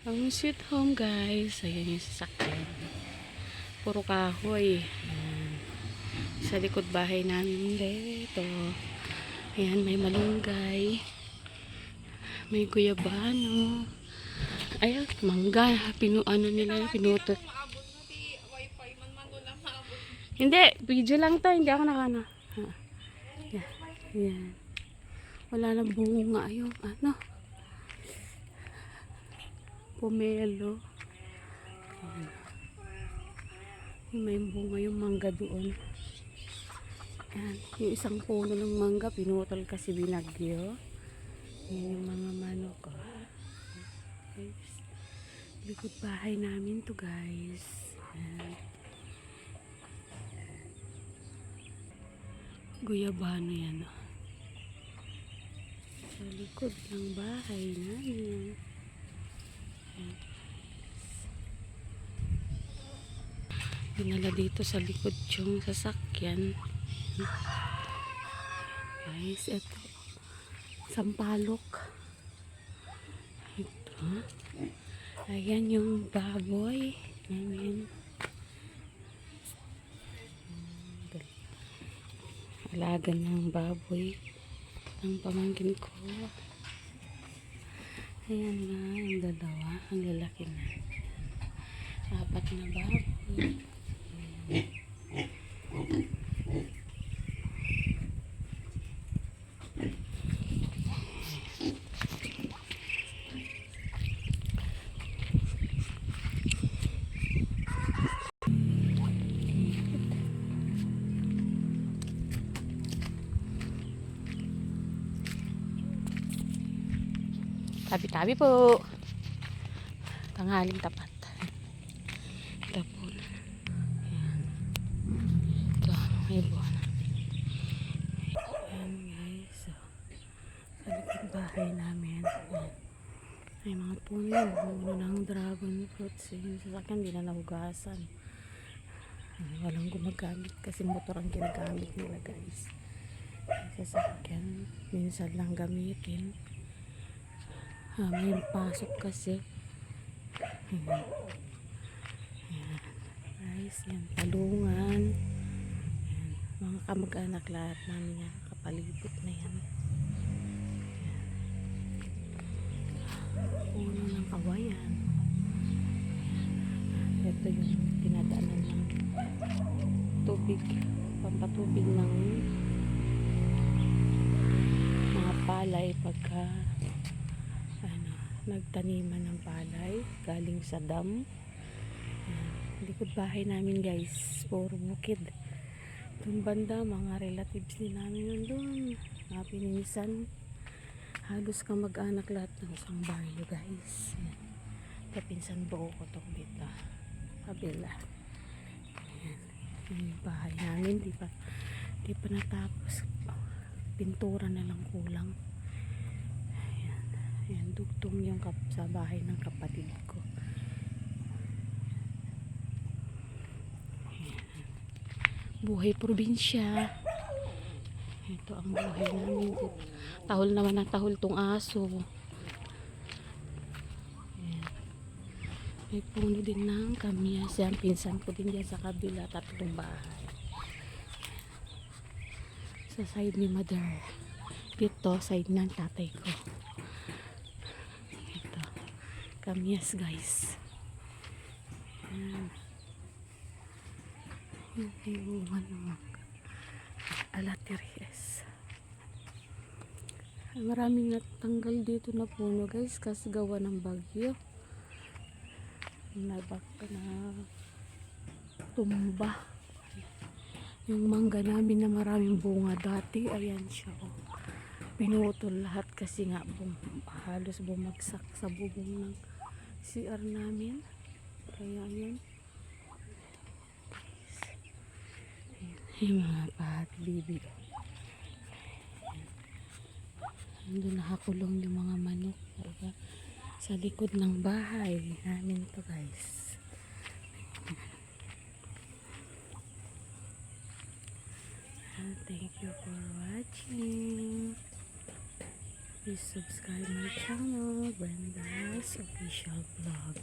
Ang sweet home guys. Ayan yung sasakyan. Puro kahoy. Ayan. Sa likod bahay namin dito. Ayan, may malunggay. May guyabano. Ayan, mangga. Ano nila, pinutot. Hindi, video lang to. Hindi ako nakana. Ayan. Ayan. Wala nang bunga yung ano. Pomelo. Ayan. May bunga yung mangga doon. Ayan. Yung isang puno ng mangga, pinutol kasi binagyo. Ayan yung mga manok. Guys. Likod bahay namin to guys. Ayan. Guyabano yan. Sa likod ng bahay namin. Ayan. Pinala dito sa likod yung sasakyan. Guys, ito. Sampalok. Ito. Ayan yung baboy namin. Alaga ng baboy ng pamangkin ko. Ayan na yung dalawa. Ang lalaki na. 4 na baboy. Tabi-tabi po. Tanghaling tapat. Ito po. Ayan. Ito. May buwan. Ayan guys. So, sa likod bahay namin. Ayan. May mga puno yun. Puno ng dragon fruits. Yung sasakyan hindi na nahugasan. Walang gumagamit kasi motor ang ginagamit nila guys. Sasakyan. Minsan lang gamitin. May pasok kasi. Ayan. Ayan. Guys, yan. Talungan. Ayan. Mga kamag-anak lahat namin yan. Kapalibot na yan. Ayan. Puno ng kawayan. Ito yung dinadaanan ng tubig. Pampatubig ng mga palay pagka nagtaniman ng palay galing sa dam. Likod bahay namin guys, puro bukid. Itong banda, mga relatives din namin nandun, mga pininisan, halos kamag-anak lahat ng isang baryo guys. Kapinsan buo ko itong dito kabila. Ayan. Yung bahay namin di pa natapos, pintura na lang kulang. Ayan, dugtong yung sa bahay ng kapatid ko. Ayan. Buhay probinsya. Ito ang buhay namin. Tahol naman ang tahol tong aso. Ayan. May puno din ng kamyas. Yan, pinsan ko din dyan sa kabila. 3 bahay. Sa side ni mother. Dito, side ng tatay ko. Kamyas guys. Ayan. Yung bunga ng alateries. Maraming natanggal dito na puno guys kasi gawa ng bagyo. Nabaka na tumba. Yung mangga namin na maraming bunga dati, ayan siya. Pinutol lahat kasi nga halos bumagsak sa bubong ng CR namin. Kaya yun. Yung mga pahat bibi. Doon nakakulong yung mga manok. Sa likod ng bahay namin to guys. Thank you for watching. Please subscribe my channel, Brenda's Official Vlog.